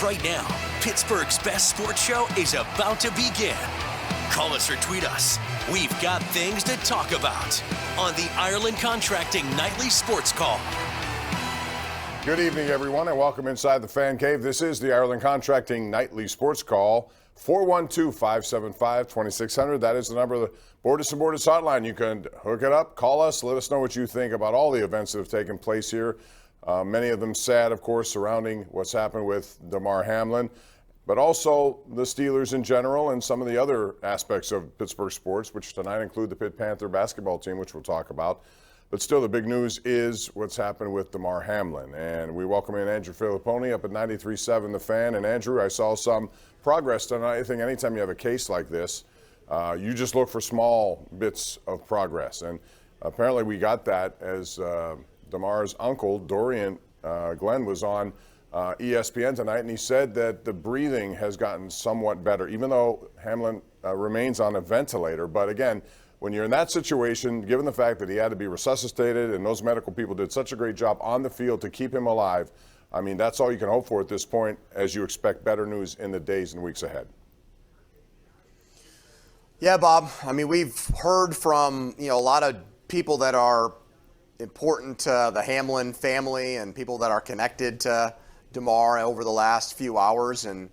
right now. Pittsburgh's best sports show is about to begin. Call us or tweet us. We've got things to talk about on the Ireland Contracting Nightly Sports Call. Good evening, everyone, and welcome inside the Fan Cave. This is the Ireland Contracting Nightly Sports Call. 412-575-2600. That is the number of the Bordas and Bordas hotline. You can hook it up, call us, let us know what you think about all the events that have taken place here. Many of them sad, of course, surrounding what's happened with Damar Hamlin, but also the Steelers in general and some of the other aspects of Pittsburgh sports, which tonight include the Pitt Panther basketball team, which we'll talk about. But still, the big news is what's happened with Damar Hamlin. And we welcome in Andrew Fillipponi up at 93.7 The Fan. And Andrew, I saw some progress tonight. I think anytime you have a case like this, you just look for small bits of progress. And apparently we got that as Damar's uncle, Dorian Glenn, was on ESPN tonight. And he said that the breathing has gotten somewhat better, even though Hamlin remains on a ventilator. But again, when you're in that situation, given the fact that he had to be resuscitated and those medical people did such a great job on the field to keep him alive, I mean, that's all you can hope for at this point as you expect better news in the days and weeks ahead. Yeah, Bob. I mean, we've heard from, a lot of people that are important to the Hamlin family and people that are connected to Damar over the last few hours. And,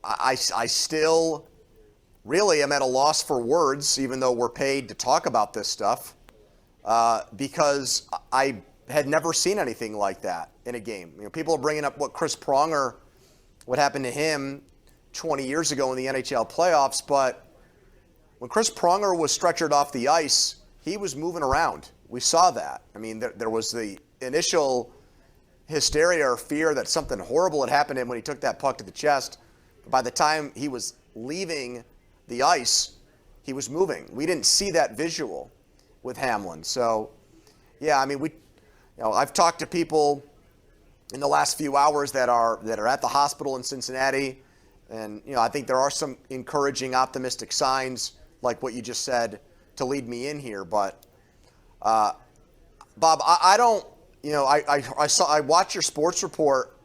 I still really am at a loss for words, even though we're paid to talk about this stuff, because I had never seen anything like that in a game. People are bringing up what happened to him 20 years ago in the NHL playoffs, but when Chris Pronger was stretchered off the ice, he was moving around. We saw that. I mean, there was the initial hysteria or fear that something horrible had happened to him when he took that puck to the chest. By the time he was leaving the ice, he was moving. We didn't see that visual with Hamlin. So, yeah, I mean, I've talked to people in the last few hours that are at the hospital in Cincinnati, and I think there are some encouraging, optimistic signs, like what you just said, to lead me in here. But, Bob, I don't. I watched your sports report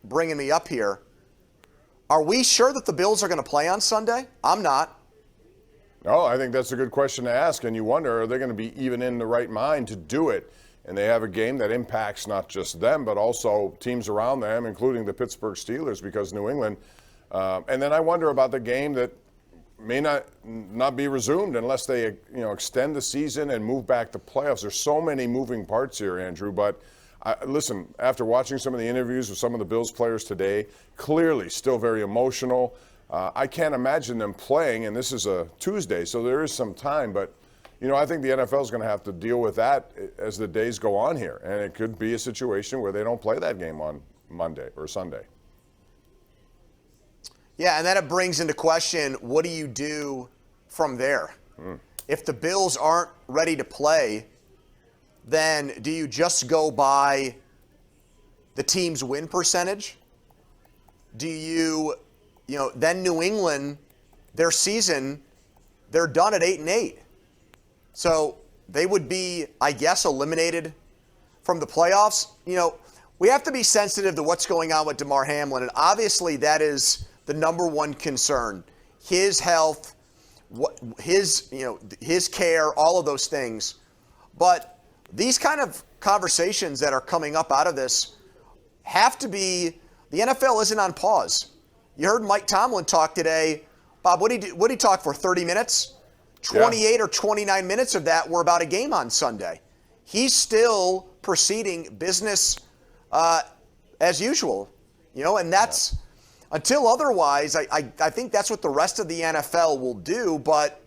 bringing me up here. Are we sure that the Bills are going to play on Sunday? I'm not. No, I think that's a good question to ask. And you wonder, are they going to be even in the right mind to do it? And they have a game that impacts not just them, but also teams around them, including the Pittsburgh Steelers, because New England. And then I wonder about the game that may not be resumed unless they extend the season and move back to playoffs. There's so many moving parts here, Andrew, but listen, after watching some of the interviews with some of the Bills players today, clearly still very emotional. I can't imagine them playing, and this is a Tuesday, so there is some time. But, I think the NFL is going to have to deal with that as the days go on here. And it could be a situation where they don't play that game on Monday or Sunday. Yeah, and then it brings into question, what do you do from there? If the Bills aren't ready to play, then do you just go by the team's win percentage? Do you, then New England, their season, they're done at 8-8. So they would be, I guess, eliminated from the playoffs. We have to be sensitive to what's going on with Damar Hamlin, and obviously that is the number one concern. His health, his care, all of those things. But these kind of conversations that are coming up out of this have to be, the NFL isn't on pause. You heard Mike Tomlin talk today. Bob, what did he talk for, 30 minutes? 28 or 29 minutes of that were about a game on Sunday. He's still proceeding business as usual, and that's, until otherwise, I think that's what the rest of the NFL will do. But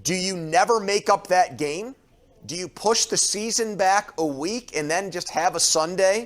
do you never make up that game? Do you push the season back a week and then just have a Sunday